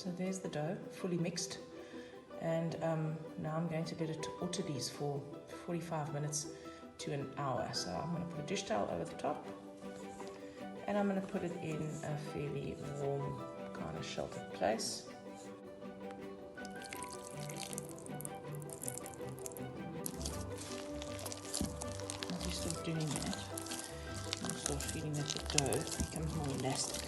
So there's the dough, fully mixed. And now I'm going to let it autolyse for 45 minutes to an hour. So I'm going to put a dish towel over the top, and I'm going to put it in a fairly warm, kind of sheltered place. As you start doing that, you start feeling that the dough becomes more elastic.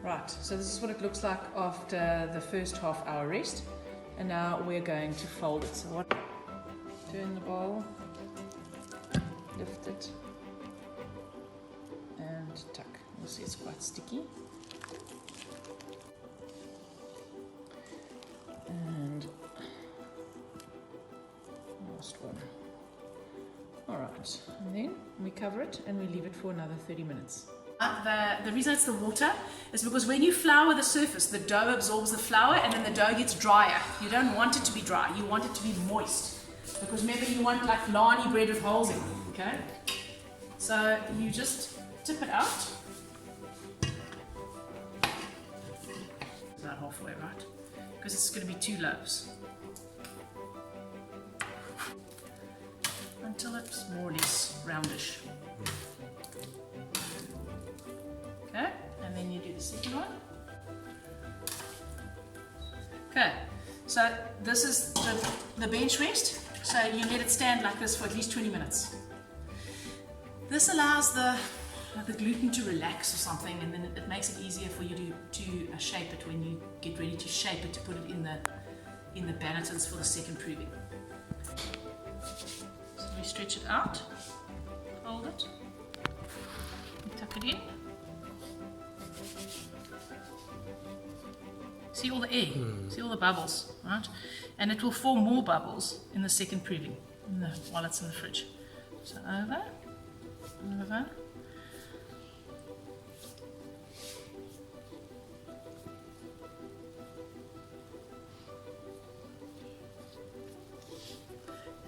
Right, so this is what it looks like after the first half-hour rest, and now we're going to fold it. So what? Turn the bowl, lift it, and tuck. You'll see it's quite sticky. And last one. All right, and then we cover it and we leave it for another 30 minutes. The reason it's the water is because when you flour the surface, the dough absorbs the flour and then the dough gets drier. You don't want it to be dry, you want it to be moist. Because remember, you want like Lani bread with holes in it, okay? So you just tip it out. About halfway, right? Because it's going to be 2 loaves. Until it's more or less roundish. Okay, and then you do the second one. Okay, so this is the bench rest. So you let it stand like this for at least 20 minutes. This allows the gluten to relax or something, and then it makes it easier for you to shape it when you get ready to shape it, to put it in the bannetons for the second proving. So we stretch it out, hold it, and tuck it in. See all the air, see all the bubbles, right? And it will form more bubbles in the second proving while it's in the fridge. So over.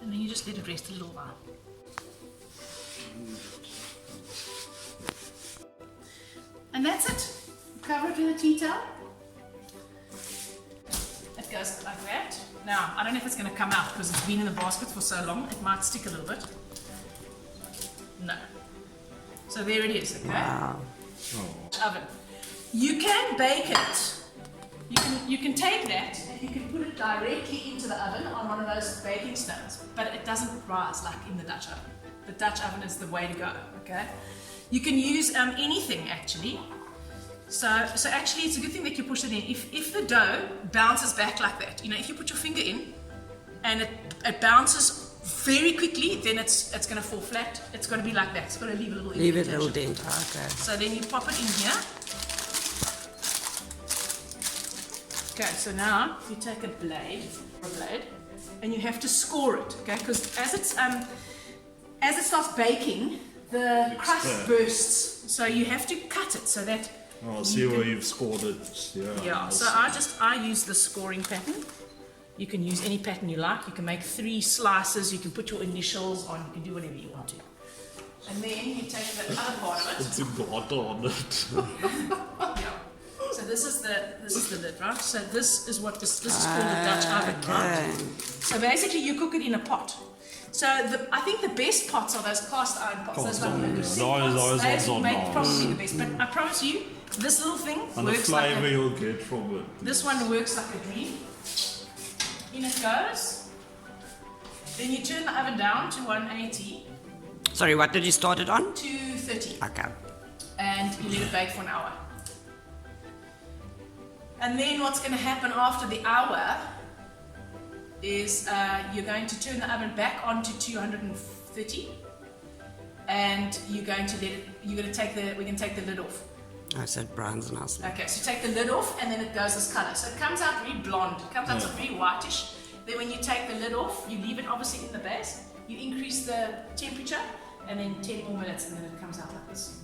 And then you just let it rest a little while. And that's it. Cover it with a tea towel. It goes like that. Now, I don't know if it's going to come out because it's been in the basket for so long. It might stick a little bit. No. So there it is, okay? Wow. Oven. You can bake it. You can take that and you can put it directly into the oven on one of those baking stones, but it doesn't rise like in the Dutch oven. The Dutch oven is the way to go, okay? You can use anything actually. So actually it's a good thing that you push it in. If the dough bounces back like that, you know, if you put your finger in and it bounces very quickly, then it's going to fall flat. It's going to be like that. It's going to leave a little Leave it a indentation. little dent, okay. So then you pop it in here. Okay, so now you take a blade, and you have to score it, okay? Because as it starts baking, the crust bursts. So you have to cut it so that. Oh, I see where you've scored it. Yeah. Yeah. So I use the scoring pattern. You can use any pattern you like. You can make 3 slices. You can put your initials on. You can do whatever you want to. And then you take the other part of it. It's a god on it. Yeah. So this is the lid, right? So this is what this is called a Dutch oven, right? So basically you cook it in a pot. So I think the best pots are those cast iron pots. Those will make probably the best. But I promise you, this little thing and works the like flavour you'll get from it. This one works like a dream. In it goes. Then you turn the oven down to 180. Sorry, what did you start it on? 230. Okay. And you let it bake for an hour. And then what's going to happen after the hour is you're going to turn the oven back on to 230, and you're going to we're going to take the lid off. I said browns and us. Okay, so take the lid off, and then it goes this color. So it comes out very blonde. It comes out very whitish. Then when you take the lid off, you leave it obviously in the base. You increase the temperature, and then 10 more minutes, and then it comes out like this.